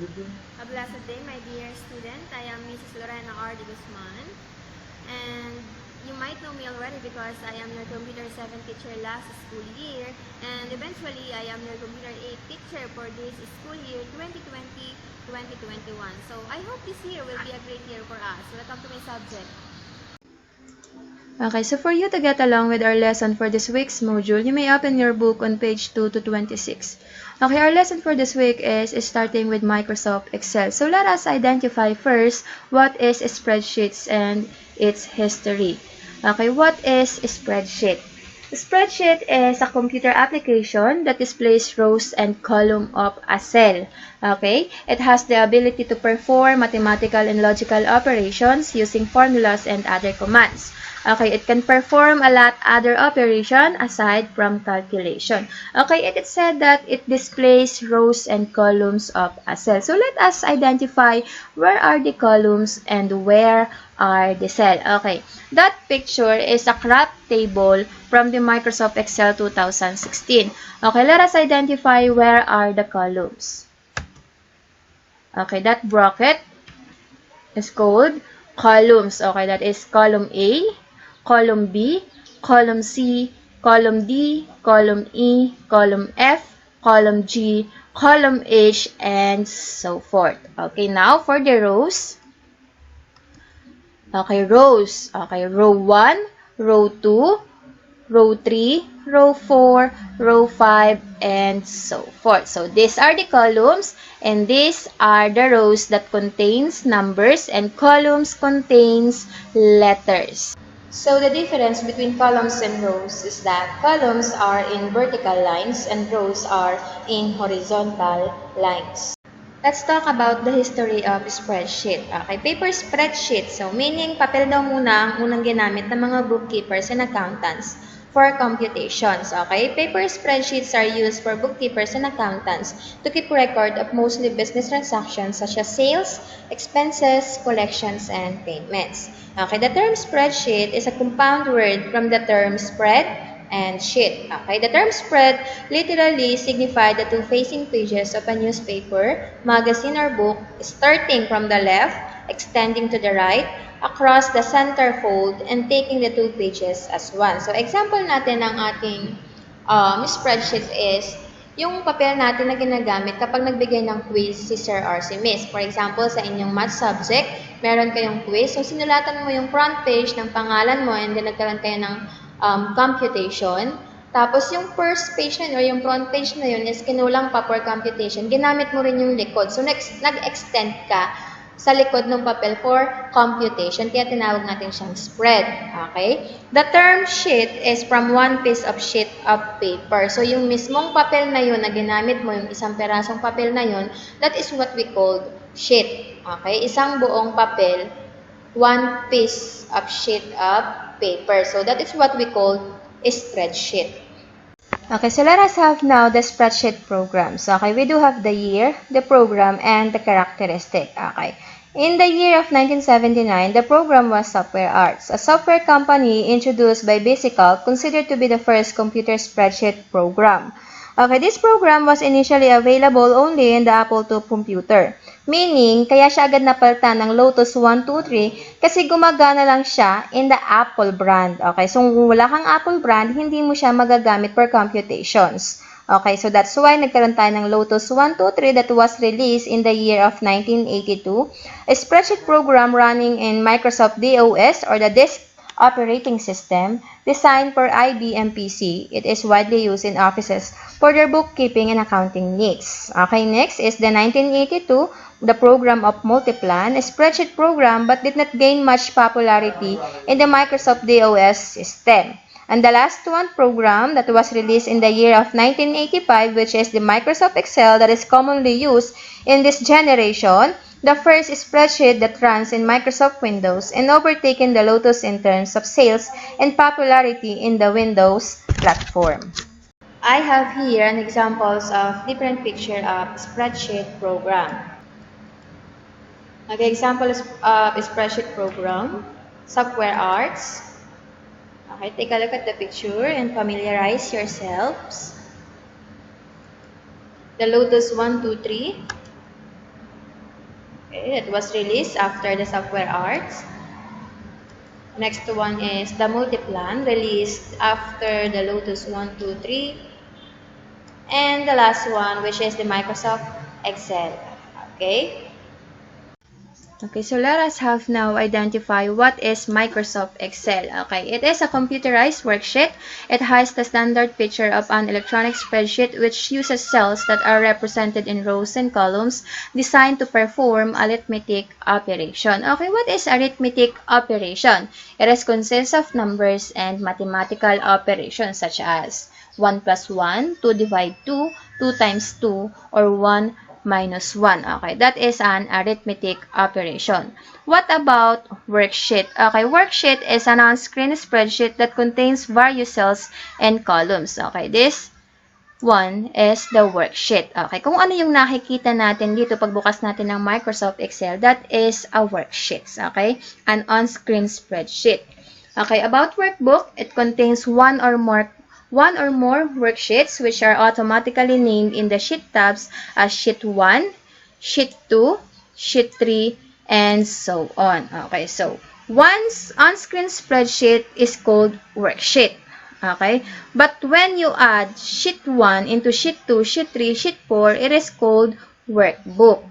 A blessed day, my dear student. I am Mrs. Lorena R. de Guzman, and you might know me already because I am your Computer 7 teacher last school year, and eventually I am your Computer 8 teacher for this school year 2020-2021. So I hope this year will be a great year for us. Welcome to my subject. Okay, so for you to get along with our lesson for this week's module, you may open your book on page 2 to 26. Okay, our lesson for this week is starting with Microsoft Excel. So let us identify first what is spreadsheets and its history. Okay, what is a spreadsheet? A spreadsheet is a computer application that displays rows and columns of a cell. Okay, it has the ability to perform mathematical and logical operations using formulas and other commands. Okay, it can perform a lot other operation aside from calculation. Okay, it is said that it displays rows and columns of a cell. So let us identify where are the columns and where are the cell. Okay, that picture is a crop table from the Microsoft Excel 2016. Okay, let us identify where are the columns. Okay, that bracket is called columns. Okay, that is column A, column B, column C, column D, column E, column F, column G, column H, and so forth. Okay, now for the rows. Okay, rows. Okay, row 1, row 2, row 3, row 4, row 5, and so forth. So these are the columns, and these are the rows that contains numbers, and columns contains letters. So the difference between columns and rows is that columns are in vertical lines and rows are in horizontal lines. Let's talk about the history of spreadsheet. Okay, paper spreadsheet. So, meaning papel daw muna ang unang ginamit ng mga bookkeepers and accountants for computations. Okay, paper spreadsheets are used for bookkeepers and accountants to keep record of mostly business transactions such as sales, expenses, collections, and payments. Okay, the term spreadsheet is a compound word from the term spread and sheet. Okay, the term spread literally signifies the two facing pages of a newspaper, magazine, or book, starting from the left, extending to the right, across the center fold, and taking the two pages as one. So, example natin ng ating spreadsheet is yung papel natin na ginagamit kapag nagbigay ng quiz si Sir or si Miss. For example, sa inyong math subject, meron kayong quiz. So, sinulatan mo yung front page ng pangalan mo and then nagkaroon kayo ng computation. Tapos, yung first page na yun, or yung front page na yun is kinulang pa for computation. Ginamit mo rin yung likod. So, nag-extend ka sa likod ng papel for computation. Kaya tinawag natin siyang spread. Okay? The term sheet is from one piece of sheet of paper. So, yung mismong papel na yun na ginamit mo, yung isang perasong papel na yun, that is what we call sheet. Okay? Isang buong papel, one piece of sheet of paper. So, that is what we call a spreadsheet. Okay, so let us have now the spreadsheet programs. Okay, we do have the year, the program, and the characteristic. Okay. In the year of 1979, the program was Software Arts, a software company introduced by Basical, considered to be the first computer spreadsheet program. Okay, this program was initially available only in the Apple II computer. Meaning, kaya siya agad napalitan ng Lotus 123 kasi gumagana lang siya in the Apple brand. Okay, so kung wala kang Apple brand, hindi mo siya magagamit for computations. Okay, so that's why nagkaroon tayo ng Lotus 123 that was released in the year of 1982. A spreadsheet program running in Microsoft DOS or the Disk Operating System designed for IBM PC. It is widely used in offices for their bookkeeping and accounting needs. Okay, next is the 1982, the program of Multiplan, a spreadsheet program but did not gain much popularity in the Microsoft DOS system. And the last one program that was released in the year of 1985, which is the Microsoft Excel that is commonly used in this generation, the first spreadsheet that runs in Microsoft Windows and overtaken the Lotus in terms of sales and popularity in the Windows platform. I have here an examples of different picture of spreadsheet program. Okay, example of spreadsheet program, Software Arts. Okay, take a look at the picture and familiarize yourselves. The Lotus 123. Okay, it was released after the Software Arts. Next one is the Multiplan, released after the Lotus 123. And the last one, which is the Microsoft Excel. Okay. Okay, so let us have now identify what is Microsoft Excel. Okay, it is a computerized worksheet. It has the standard picture of an electronic spreadsheet which uses cells that are represented in rows and columns designed to perform arithmetic operation. Okay, what is arithmetic operation? It is consists of numbers and mathematical operations such as 1 plus 1, 2 divide 2, 2 times 2, or 1 minus 1. Okay, that is an arithmetic operation. What about worksheet? Okay, worksheet is an on-screen spreadsheet that contains various cells and columns. Okay, this one is the worksheet. Okay, kung ano yung nakikita natin dito pagbukas natin ng Microsoft Excel, that is a worksheet. Okay, an on-screen spreadsheet. Okay, about workbook, it contains one or more worksheets which are automatically named in the sheet tabs as sheet 1, sheet 2, sheet 3, and so on. Okay, so one's on-screen spreadsheet is called worksheet. Okay, but when you add sheet 1 into sheet 2, sheet 3, sheet 4, it is called workbook.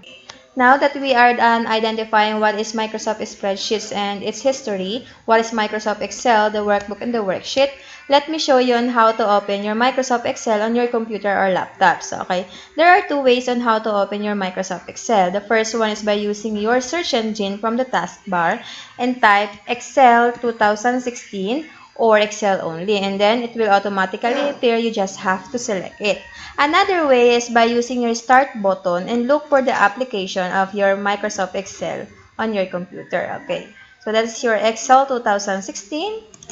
Now that we are done identifying what is Microsoft Spreadsheets and its history, what is Microsoft Excel, the workbook, and the worksheet, let me show you on how to open your Microsoft Excel on your computer or laptops. Okay, there are two ways on how to open your Microsoft Excel. The first one is by using your search engine from the taskbar and type Excel 2016 or Excel only, and then it will automatically appear. You just have to select it. Another way is by using your Start button and look for the application of your Microsoft Excel on your computer. Okay, so that's your Excel 2016.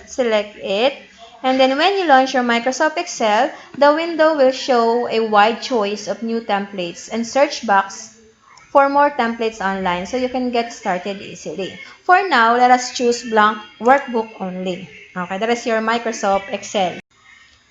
Select it. And then when you launch your Microsoft Excel, the window will show a wide choice of new templates and search box for more templates online so you can get started easily. For now, let us choose blank workbook only. Okay, that is your Microsoft Excel.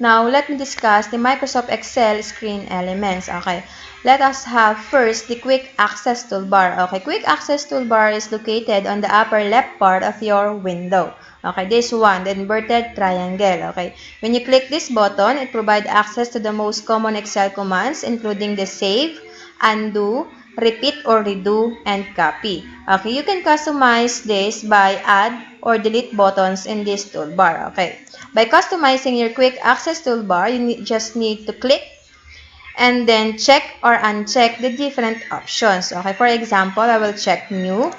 Now, let me discuss the Microsoft Excel screen elements. Okay, let us have first the Quick Access Toolbar. Okay, Quick Access Toolbar is located on the upper left part of your window. Okay, this one, the inverted triangle. Okay, when you click this button, it provides access to the most common Excel commands, including the save, undo, repeat or redo, and copy. Okay, you can customize this by add or delete buttons in this toolbar. Okay. By customizing your quick access toolbar, you just need to click and then check or uncheck the different options. Okay, for example, I will check new.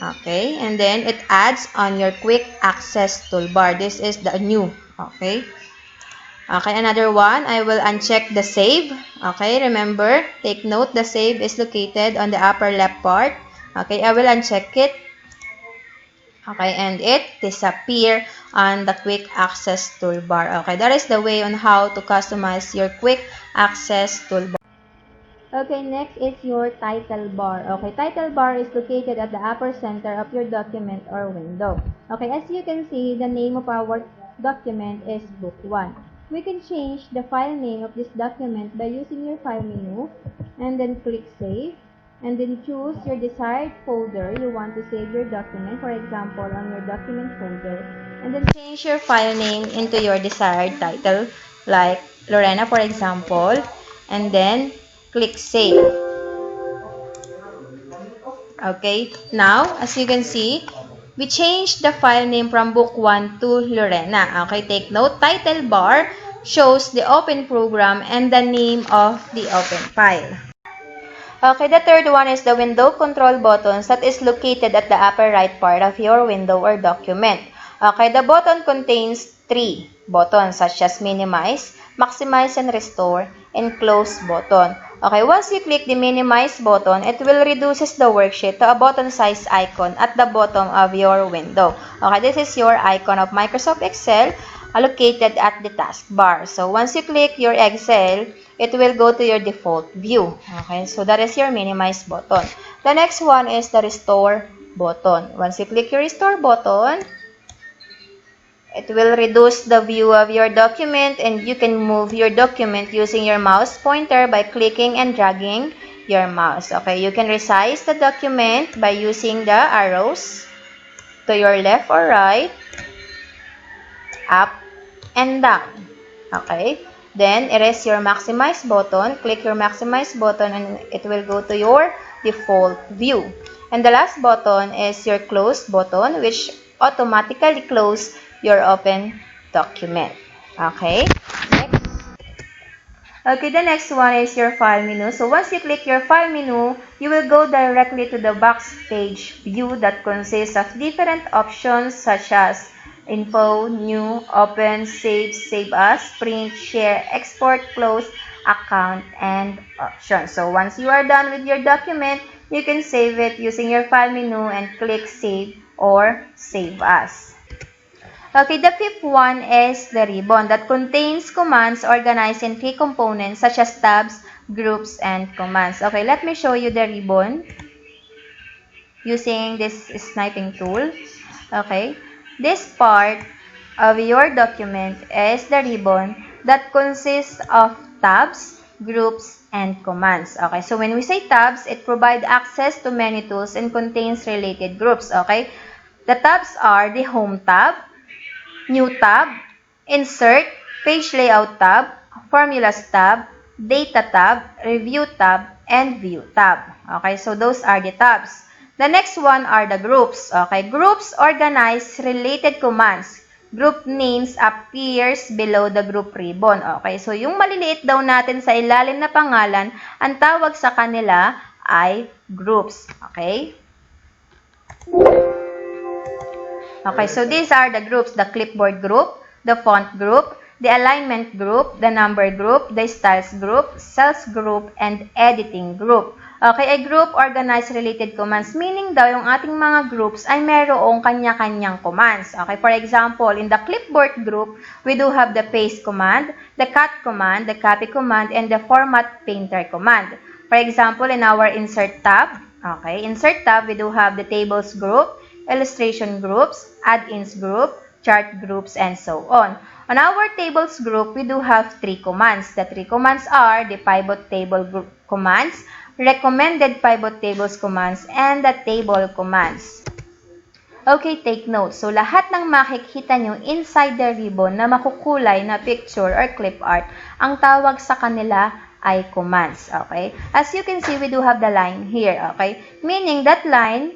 Okay, and then it adds on your quick access toolbar. This is the new. Okay. Okay, another one, I will uncheck the save. Okay, remember, take note, the save is located on the upper left part. Okay, I will uncheck it. Okay, and it disappear on the quick access toolbar. Okay, that is the way on how to customize your quick access toolbar. Okay, next is your title bar. Okay, title bar is located at the upper center of your document or window. Okay, as you can see, the name of our document is Book 1. We can change the file name of this document by using your file menu and then click Save. And then choose your desired folder you want to save your document, for example, on your document folder. And then change your file name into your desired title, like Lorena, for example. And then click Save. Okay, now, as you can see, we changed the file name from Book 1 to Lorena. Okay, take note, title bar shows the open program and the name of the open file. Okay, the third one is the window control buttons that is located at the upper right part of your window or document. Okay, the button contains three buttons such as minimize, maximize and restore, and close button. Okay, once you click the minimize button, it will reduces the worksheet to a button size icon at the bottom of your window. Okay, this is your icon of Microsoft Excel located at the taskbar. So once you click your Excel, it will go to your default view. Okay, so that is your minimize button. The next one is the restore button. Once you click your restore button, it will reduce the view of your document and you can move your document using your mouse pointer by clicking and dragging your mouse. Okay, you can resize the document by using the arrows to your left or right, up and down. Okay, then erase your maximize button. Click your maximize button and it will go to your default view. And the last button is your close button, which automatically close your open document. Okay, next. Okay, the next one is your file menu. So once you click your file menu, you will go directly to the box page view that consists of different options such as info, new, open, save, save as, print, share, export, close, account, and options. So once you are done with your document, you can save it using your file menu and click save or save as. Okay, the fifth one is the ribbon that contains commands organized in 3 components such as tabs, groups, and commands. Okay, let me show you the ribbon using this sniping tool. Okay, this part of your document is the ribbon that consists of tabs, groups, and commands. Okay, so when we say tabs, it provides access to many tools and contains related groups. Okay, the tabs are the Home tab, New tab, Insert, Page Layout tab, Formulas tab, Data tab, Review tab, and View tab. Okay, so those are the tabs. The next one are the groups. Okay, groups organize related commands. Group names appears below the group ribbon. Okay, so yung maliliit daw natin sa ilalim na pangalan, ang tawag sa kanila ay groups. Okay? Okay, so these are the groups: the clipboard group, the font group, the alignment group, the number group, the styles group, cells group, and editing group. Okay, a group organized related commands, meaning daw yung ating mga groups ay mayroong kanya-kanyang commands. Okay, for example, in the clipboard group, we do have the paste command, the cut command, the copy command, and the format painter command. For example, in our insert tab, okay, insert tab, we do have the tables group, illustration groups, add-ins group, chart groups, and so on. On our tables group, we do have 3 commands. The 3 commands are the pivot table group commands, recommended pivot tables commands, and the table commands. Okay, take note. So, lahat ng makikita nyo inside the ribbon na makukulay na picture or clip art, ang tawag sa kanila ay commands. Okay? As you can see, we do have the line here. Okay? Meaning that line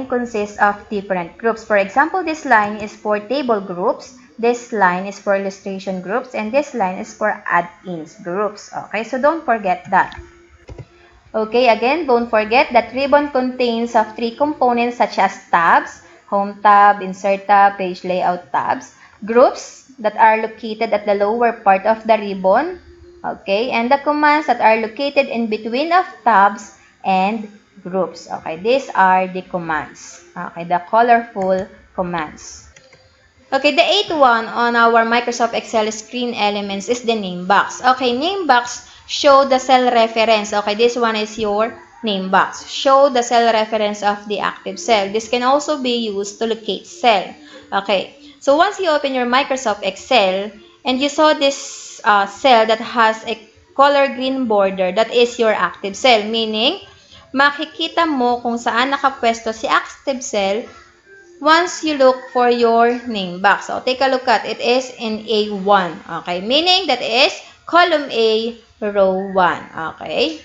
consists of different groups. For example, this line is for table groups, this line is for illustration groups, and this line is for add-ins groups. Okay, so don't forget that. Okay, again, don't forget that ribbon contains of 3 components such as tabs, Home tab, Insert tab, Page Layout tabs, groups that are located at the lower part of the ribbon, okay, and the commands that are located in between of tabs and groups. Okay, these are the commands. Okay, the colorful commands. Okay, the 8th one on our Microsoft Excel screen elements is the name box. Okay, name box show the cell reference. Okay, this one is your name box. Show the cell reference of the active cell. This can also be used to locate cell. Okay, so once you open your Microsoft Excel and you saw this cell that has a color green border, that is your active cell, meaning makikita mo kung saan nakapwesto si active cell once you look for your name box. So, take a look at it. It is in A1. Okay, meaning that is column A, row 1. Okay.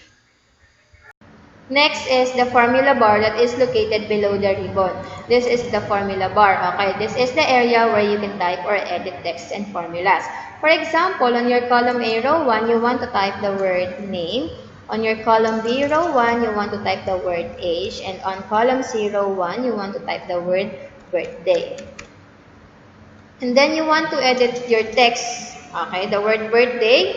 Next is the formula bar that is located below the ribbon. This is the formula bar. Okay, this is the area where you can type or edit text and formulas. For example, on your column A, row 1, you want to type the word name. On your column B, row 1, you want to type the word age. And on column C, row 1, you want to type the word birthday. And then you want to edit your text. Okay, the word birthday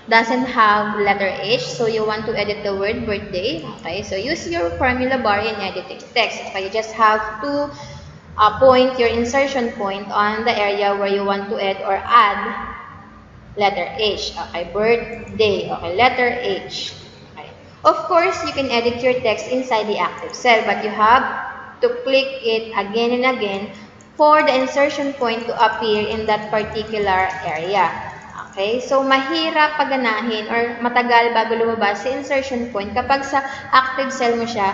doesn't have letter H, so you want to edit the word birthday. Okay, so use your formula bar in editing text. Okay, you just have to point your insertion point on the area where you want to add or add letter H. Okay, birthday. Okay, letter H. Okay. Of course, you can edit your text inside the active cell, but you have to click it again and again for the insertion point to appear in that particular area. Okay? So, mahirap paganahin or matagal bago lumabas si insertion point kapag sa active cell mo siya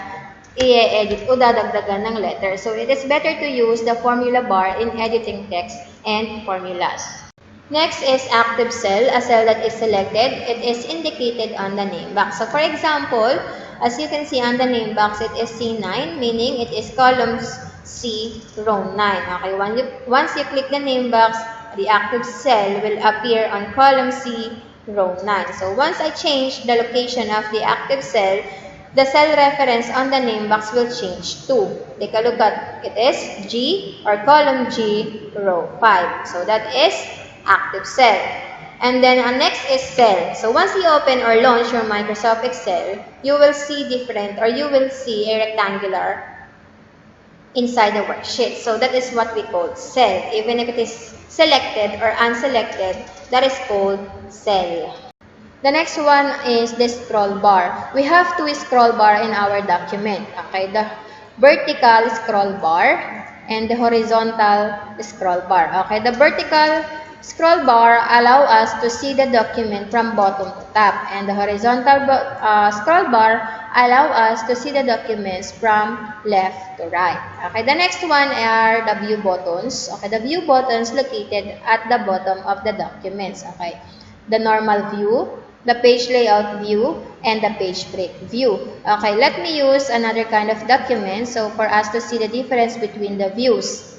i-edit o dadagdagan ng letter. So, it is better to use the formula bar in editing text and formulas. Next is active cell, a cell that is selected. It is indicated on the name box. So, for example, as you can see on the name box, it is C9, meaning it is column C, row 9. Okay, once you click the name box, the active cell will appear on column C, row 9. So once I change the location of the active cell, the cell reference on the name box will change to. Take a look at it is G or column G, row 5. So that is active cell. And then next is cell. So once you open or launch your Microsoft Excel, you will see different or you will see a rectangular inside the worksheet. So that is what we call cell. Even if it is selected or unselected, that is called cell. The next one is the scroll bar. We have two scroll bar in our document. Okay, the vertical scroll bar and the horizontal scroll bar. Okay, the vertical scroll bar allow us to see the document from bottom to top, and the horizontal scroll bar allow us to see the documents from left to right. Okay, the next one are the view buttons. Okay, the view buttons located at the bottom of the documents. Okay, the normal view, the page layout view, and the page break view. Okay, let me use another kind of document so for us to see the difference between the views.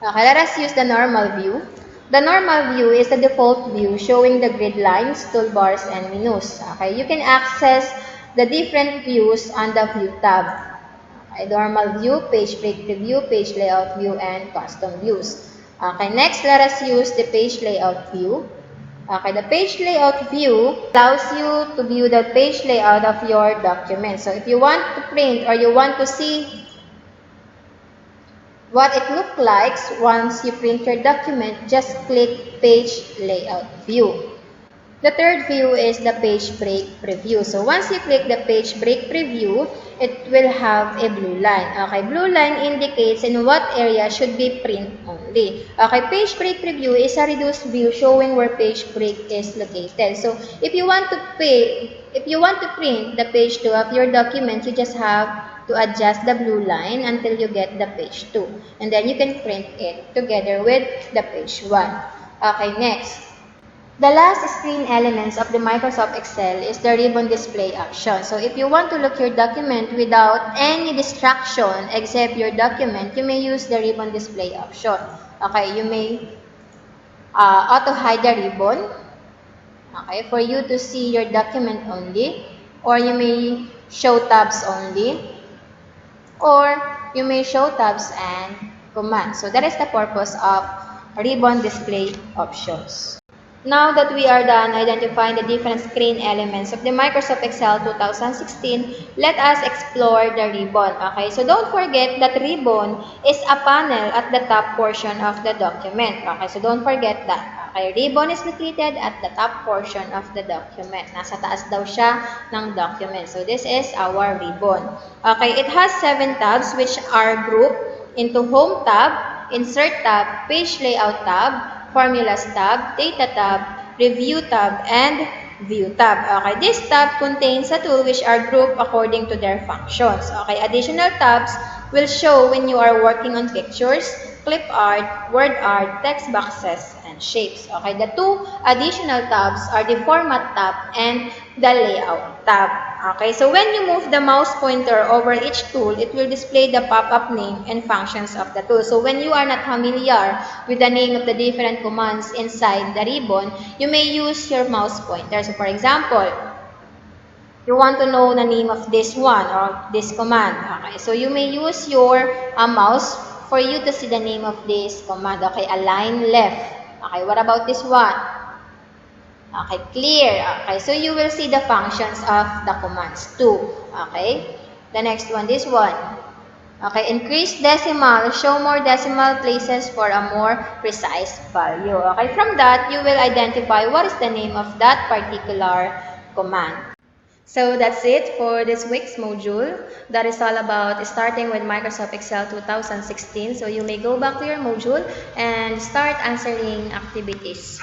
Okay, let us use the normal view. The normal view is the default view showing the grid lines, toolbars, and menus. Okay, you can access the different views on the View tab. Okay, normal view, page break preview, page layout view, and custom views. Okay, next let us use the page layout view. Okay, the page layout view allows you to view the page layout of your document. So if you want to print or you want to see what it looks like once you print your document, just click page layout view. The third view is the page break preview. So once you click the page break preview, it will have a blue line. Okay, blue line indicates in what area should be print only. Okay, page break preview is a reduced view showing where page break is located. So if you want to print the page 2 of your document, you just have to adjust the blue line until you get the page 2. And then you can print it together with the page 1. Okay, next. The last screen elements of the Microsoft Excel is the ribbon display option. So if you want to look your document without any distraction except your document, you may use the ribbon display option. Okay, you may auto hide the ribbon, okay, for you to see your document only, or you may show tabs only, or you may show tabs and commands. So that is the purpose of ribbon display options. Now that we are done identifying the different screen elements of the Microsoft Excel 2016, let us explore the ribbon. Okay, so don't forget that ribbon is a panel at the top portion of the document. Okay, so don't forget that. Okay, ribbon is located at the top portion of the document. Nasa taas daw siya ng document. So this is our ribbon. Okay, it has 7 tabs which are grouped into Home tab, Insert tab, Page Layout tab, Formulas tab, Data tab, Review tab, and View tab. Okay, this tab contains the tools which are grouped according to their functions. Okay, additional tabs will show when you are working on pictures, clip art, word art, text boxes, and shapes. Okay, the 2 additional tabs are the Format tab and the Layout tab. Okay, so when you move the mouse pointer over each tool, it will display the pop-up name and functions of the tool. So when you are not familiar with the name of the different commands inside the ribbon, you may use your mouse pointer. So for example, you want to know the name of this one or this command. Okay, so you may use your mouse for you to see the name of this command. Okay, align left. Okay, what about this one? Okay, clear. Okay, so you will see the functions of the commands too. Okay, the next one, this one. Okay, increase decimal, show more decimal places for a more precise value. Okay, from that, you will identify what is the name of that particular command. So that's it for this week's module. That is all about starting with Microsoft Excel 2016. So you may go back to your module and start answering activities.